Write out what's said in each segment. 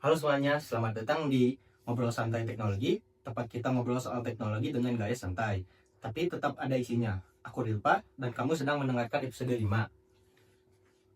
Halo semuanya, selamat datang di Ngobrol Santai Teknologi. Tempat kita ngobrol soal teknologi dengan gaya santai, tapi tetap ada isinya. Aku Rilpa, dan kamu sedang mendengarkan episode 5.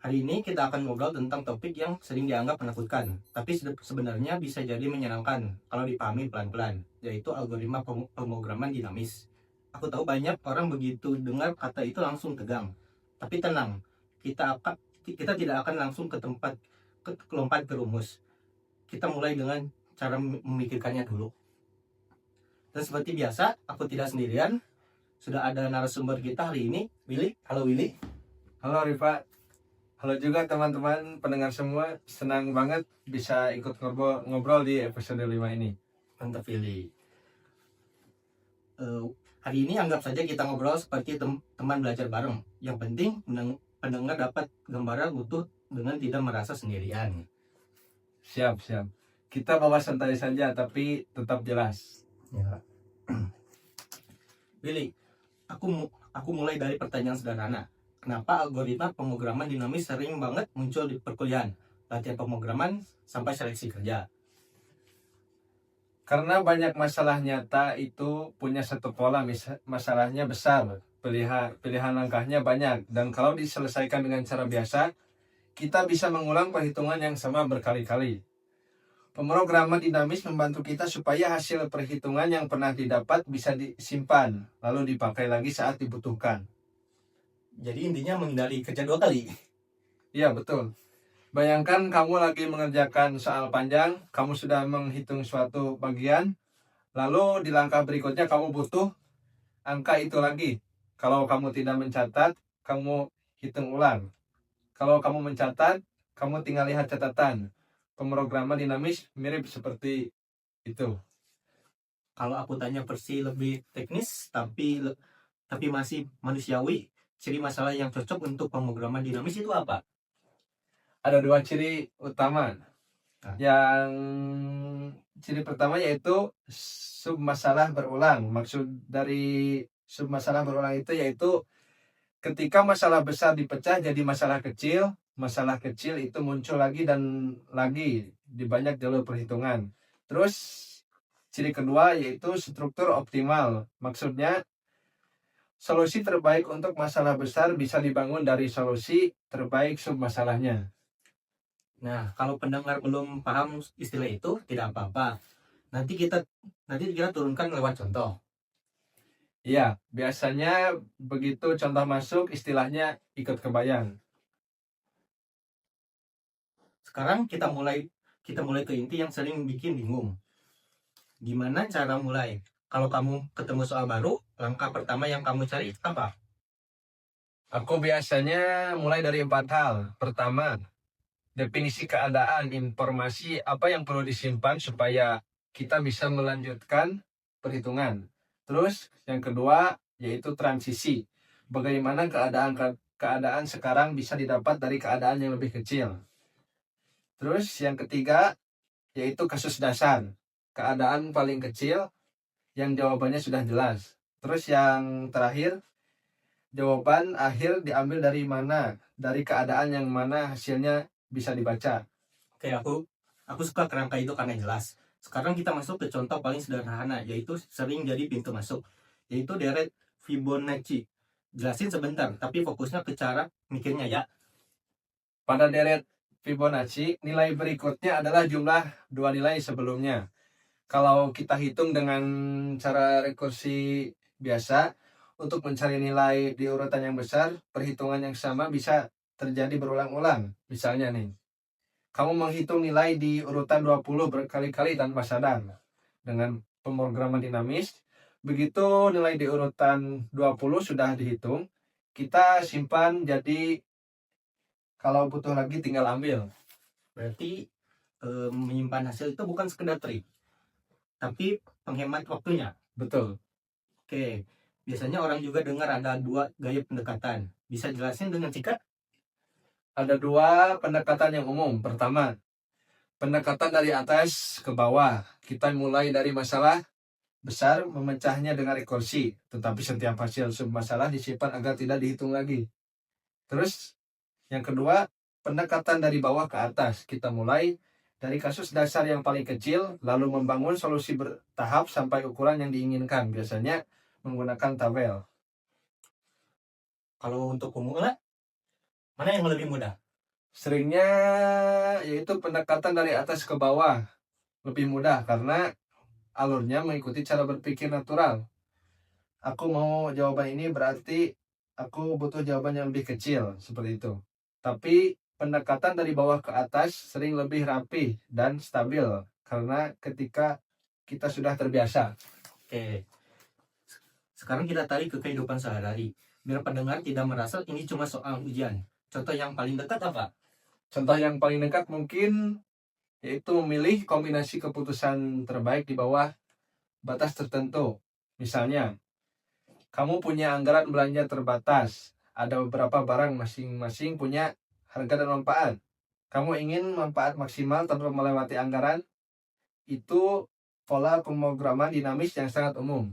Hari ini kita akan ngobrol tentang topik yang sering dianggap menakutkan, tapi sebenarnya bisa jadi menyenangkan kalau dipahami pelan-pelan, yaitu algoritma pemrograman dinamis. Aku tahu banyak orang begitu dengar kata itu langsung tegang. Tapi tenang, kita tidak akan langsung lompat ke rumus. Kita mulai dengan cara memikirkannya dulu. Dan seperti biasa, aku tidak sendirian. Sudah ada narasumber kita hari ini, Willy. Halo Willy. Halo Rifa, halo juga teman-teman pendengar semua. Senang banget bisa ikut ngobrol di episode 5 ini. Mantap Willy. Hari ini anggap saja kita ngobrol seperti teman belajar bareng. Yang penting pendengar dapat gambaran utuh dengan tidak merasa sendirian. Siap. Kita bawa santai saja tapi tetap jelas. Ya. Willy, aku mulai dari pertanyaan sederhana. Kenapa algoritma pemrograman dinamis sering banget muncul di perkuliahan, latihan pemrograman, sampai seleksi kerja? Karena banyak masalah nyata itu punya satu pola, masalahnya besar, pilihan langkahnya banyak, dan kalau diselesaikan dengan cara biasa, kita bisa mengulang perhitungan yang sama berkali-kali. Pemrograman dinamis membantu kita supaya hasil perhitungan yang pernah didapat bisa disimpan, lalu dipakai lagi saat dibutuhkan. Jadi intinya menghindari kerja 2 kali. Iya, betul. Bayangkan kamu lagi mengerjakan soal panjang, kamu sudah menghitung suatu bagian, lalu di langkah berikutnya kamu butuh angka itu lagi. Kalau kamu tidak mencatat, kamu hitung ulang. Kalau kamu mencatat, kamu tinggal lihat catatan. Pemrograman dinamis mirip seperti itu. Kalau aku tanya versi lebih teknis tapi masih manusiawi, ciri masalah yang cocok untuk pemrograman dinamis itu apa? Ada dua ciri utama. Yang ciri pertama yaitu submasalah berulang. Maksud dari submasalah berulang itu yaitu ketika masalah besar dipecah jadi masalah kecil itu muncul lagi dan lagi di banyak jalur perhitungan. Terus ciri kedua yaitu struktur optimal. Maksudnya solusi terbaik untuk masalah besar bisa dibangun dari solusi terbaik submasalahnya. Nah, kalau pendengar belum paham istilah itu, tidak apa-apa. Nanti kita turunkan lewat contoh. Iya, biasanya begitu contoh masuk istilahnya ikut kebayang. Sekarang kita mulai ke inti yang sering bikin bingung. Gimana cara mulai? Kalau kamu ketemu soal baru, langkah pertama yang kamu cari apa? Aku biasanya mulai dari 4 hal. Pertama, definisi keadaan, informasi apa yang perlu disimpan supaya kita bisa melanjutkan perhitungan. Terus yang kedua yaitu transisi. Bagaimana keadaan sekarang bisa didapat dari keadaan yang lebih kecil. Terus yang ketiga yaitu kasus dasar. Keadaan paling kecil yang jawabannya sudah jelas. Terus yang terakhir, jawaban akhir diambil dari mana? Dari keadaan yang mana hasilnya bisa dibaca. Oke, aku suka kerangka itu karena jelas. Sekarang kita masuk ke contoh paling sederhana, yaitu sering jadi pintu masuk, yaitu deret Fibonacci. Jelasin sebentar, tapi fokusnya ke cara mikirnya ya. Pada deret Fibonacci, nilai berikutnya adalah jumlah dua nilai sebelumnya. Kalau kita hitung dengan cara rekursi biasa, untuk mencari nilai di urutan yang besar, perhitungan yang sama bisa terjadi berulang-ulang. Misalnya nih, kamu menghitung nilai di urutan 20 berkali-kali tanpa sadar. Dengan pemrograman dinamis, begitu nilai di urutan 20 sudah dihitung, kita simpan jadi kalau butuh lagi tinggal ambil. Berarti menyimpan hasil itu bukan sekedar trik, tapi penghemat waktunya. Betul. Oke, biasanya orang juga dengar ada 2 gaya pendekatan. Bisa jelasin dengan singkat? Ada 2 pendekatan yang umum. Pertama, pendekatan dari atas ke bawah. Kita mulai dari masalah besar, memecahnya dengan rekursi. Tetapi setiap hasil submasalah disimpan agar tidak dihitung lagi. Terus, yang kedua, pendekatan dari bawah ke atas. Kita mulai dari kasus dasar yang paling kecil, lalu membangun solusi bertahap sampai ukuran yang diinginkan, biasanya menggunakan tabel. Kalau untuk pemula, mana yang lebih mudah? Seringnya yaitu pendekatan dari atas ke bawah, lebih mudah karena alurnya mengikuti cara berpikir natural. Aku mau jawaban ini berarti aku butuh jawaban yang lebih kecil, seperti itu. Tapi pendekatan dari bawah ke atas sering lebih rapi dan stabil karena ketika kita sudah terbiasa. Oke, sekarang kita tarik ke kehidupan sehari-hari. Biar pendengar tidak merasa ini cuma soal ujian. Contoh yang paling dekat apa? Contoh yang paling dekat mungkin yaitu memilih kombinasi keputusan terbaik di bawah batas tertentu. Misalnya, kamu punya anggaran belanja terbatas. Ada beberapa barang masing-masing punya harga dan manfaat. Kamu ingin manfaat maksimal tanpa melewati anggaran. Itu pola pemrograman dinamis yang sangat umum.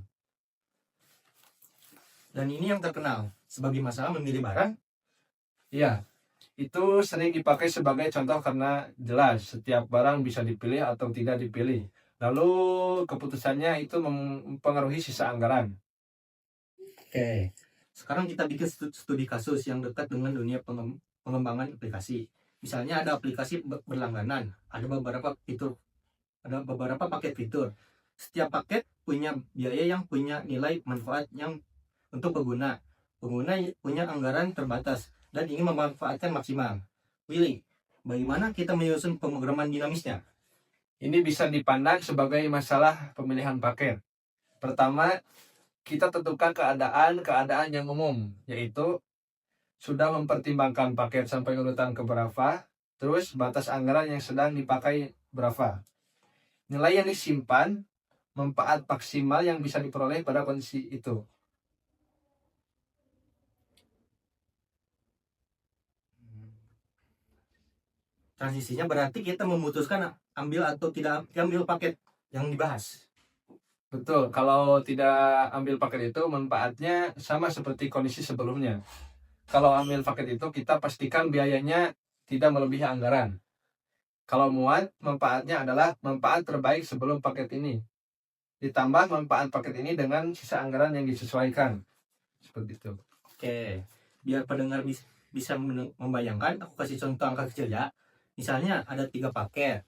Dan ini yang terkenal sebagai masalah memilih barang. Ya, itu sering dipakai sebagai contoh karena jelas setiap barang bisa dipilih atau tidak dipilih. Lalu keputusannya itu mempengaruhi sisa anggaran. Oke, sekarang kita bikin studi kasus yang dekat dengan dunia pengembangan aplikasi. Misalnya ada aplikasi berlangganan, ada beberapa paket fitur. Setiap paket punya biaya yang punya nilai manfaat yang untuk pengguna. Pengguna punya anggaran terbatas dan ingin memanfaatkan maksimal. Willy, bagaimana kita menyusun pemrograman dinamisnya? Ini bisa dipandang sebagai masalah pemilihan paket. Pertama, kita tentukan keadaan yang umum, yaitu sudah mempertimbangkan paket sampai urutan keberapa, terus batas anggaran yang sedang dipakai berapa. Nilai yang disimpan, manfaat maksimal yang bisa diperoleh pada kondisi itu. Transisinya berarti kita memutuskan ambil atau tidak ambil paket yang dibahas. Betul, kalau tidak ambil paket itu manfaatnya sama seperti kondisi sebelumnya. Kalau ambil paket itu kita pastikan biayanya tidak melebihi anggaran. Kalau muat, manfaatnya adalah manfaat terbaik sebelum paket ini. Ditambah manfaat paket ini dengan sisa anggaran yang disesuaikan. Seperti itu. Oke, biar pendengar bisa membayangkan, aku kasih contoh angka kecil ya. Misalnya ada 3 paket.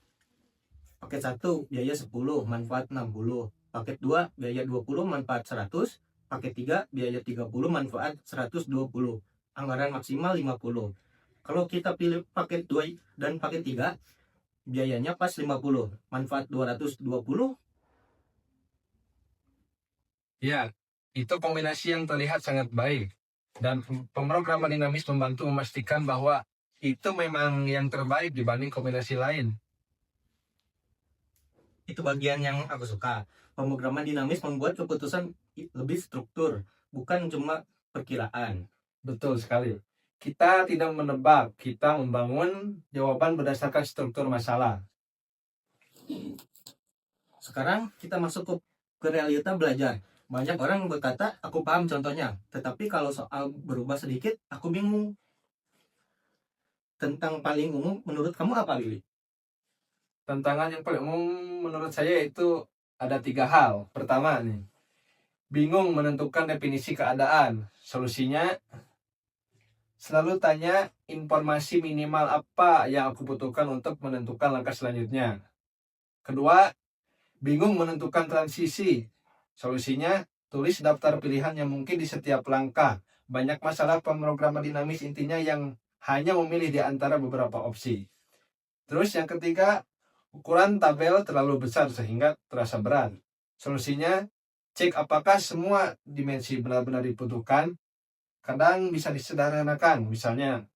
Paket 1 biaya 10, manfaat 60. Paket 2 biaya 20, manfaat 100. Paket 3 biaya 30, manfaat 120. Anggaran maksimal 50. Kalau kita pilih paket 2 dan paket 3, biayanya pas 50, manfaat 220. Ya, itu kombinasi yang terlihat sangat baik. Dan pemrograman dinamis membantu memastikan bahwa itu memang yang terbaik dibanding kombinasi lain. Itu bagian yang aku suka. Pemrograman dinamis membuat keputusan lebih struktur, bukan cuma perkiraan. Betul sekali. Kita tidak menebak, kita membangun jawaban berdasarkan struktur masalah. Sekarang kita masuk ke realita belajar. Banyak orang berkata, aku paham contohnya. Tetapi kalau soal berubah sedikit, aku bingung. Tentang paling umum, menurut kamu apa, Billy? Tantangan yang paling umum menurut saya itu ada 3 hal. Pertama nih, bingung menentukan definisi keadaan. Solusinya, selalu tanya informasi minimal apa yang aku butuhkan untuk menentukan langkah selanjutnya. Kedua, bingung menentukan transisi. Solusinya, tulis daftar pilihan yang mungkin di setiap langkah. Banyak masalah pemrograman dinamis intinya yang hanya memilih di antara beberapa opsi. Terus yang ketiga, ukuran tabel terlalu besar sehingga terasa berat. Solusinya, cek apakah semua dimensi benar-benar dibutuhkan. Kadang bisa disederhanakan, misalnya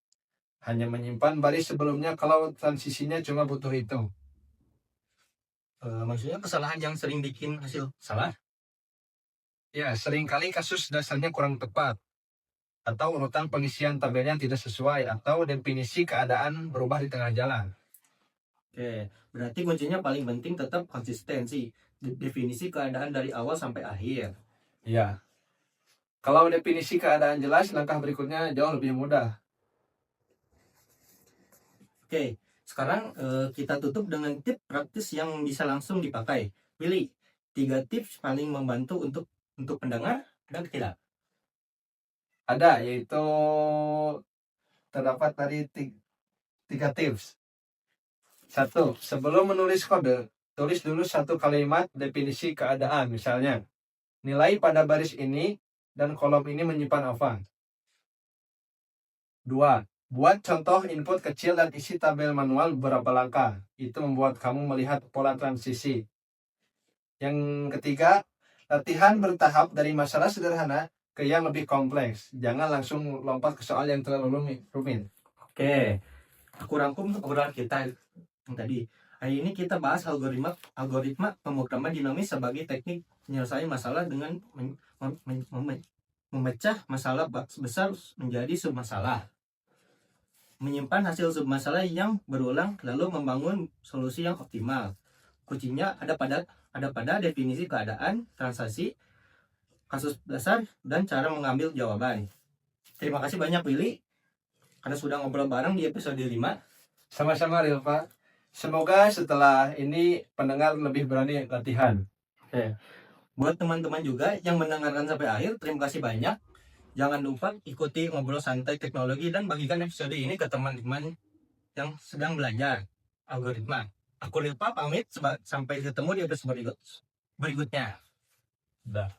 hanya menyimpan baris sebelumnya kalau transisinya cuma butuh itu. Maksudnya kesalahan yang sering bikin hasil salah? Ya, seringkali kasus dasarnya kurang tepat, atau urutan pengisian tabelnya tidak sesuai, atau definisi keadaan berubah di tengah jalan. Oke, berarti kuncinya paling penting tetap konsistensi. Definisi keadaan dari awal sampai akhir. Ya, kalau definisi keadaan jelas, langkah berikutnya jauh lebih mudah. Oke, Sekarang kita tutup dengan tips praktis yang bisa langsung dipakai. Pilih 3 tips paling membantu untuk pendengar dan tidak. Ada, yaitu terdapat tadi 3 tips. 1. Sebelum menulis kode, tulis dulu satu kalimat definisi keadaan. Misalnya, nilai pada baris ini dan kolom ini menyimpan apa. 2. Buat contoh input kecil dan isi tabel manual beberapa langkah. Itu membuat kamu melihat pola transisi. Yang ketiga, latihan bertahap dari masalah sederhana ke yang lebih kompleks. Jangan langsung lompat ke soal yang terlalu rumit. Oke, aku rangkum obrolan kita yang tadi. Hari ini kita bahas algoritma pemrograman dinamis sebagai teknik menyelesaikan masalah dengan memecah masalah besar menjadi submasalah. Menyimpan hasil submasalah yang berulang lalu membangun solusi yang optimal. Kuncinya ada pada definisi keadaan, transaksi, kasus dasar, dan cara mengambil jawaban. Terima kasih banyak Willy karena sudah ngobrol bareng di episode 5. Sama-sama Rilpa. Semoga setelah ini pendengar lebih berani latihan. Oke. Buat teman-teman juga yang mendengarkan sampai akhir, terima kasih banyak. Jangan lupa ikuti ngobrol santai teknologi dan bagikan episode ini ke teman-teman yang sedang belajar algoritma. Aku Rilpa pamit, sampai ketemu di episode berikutnya. Dah.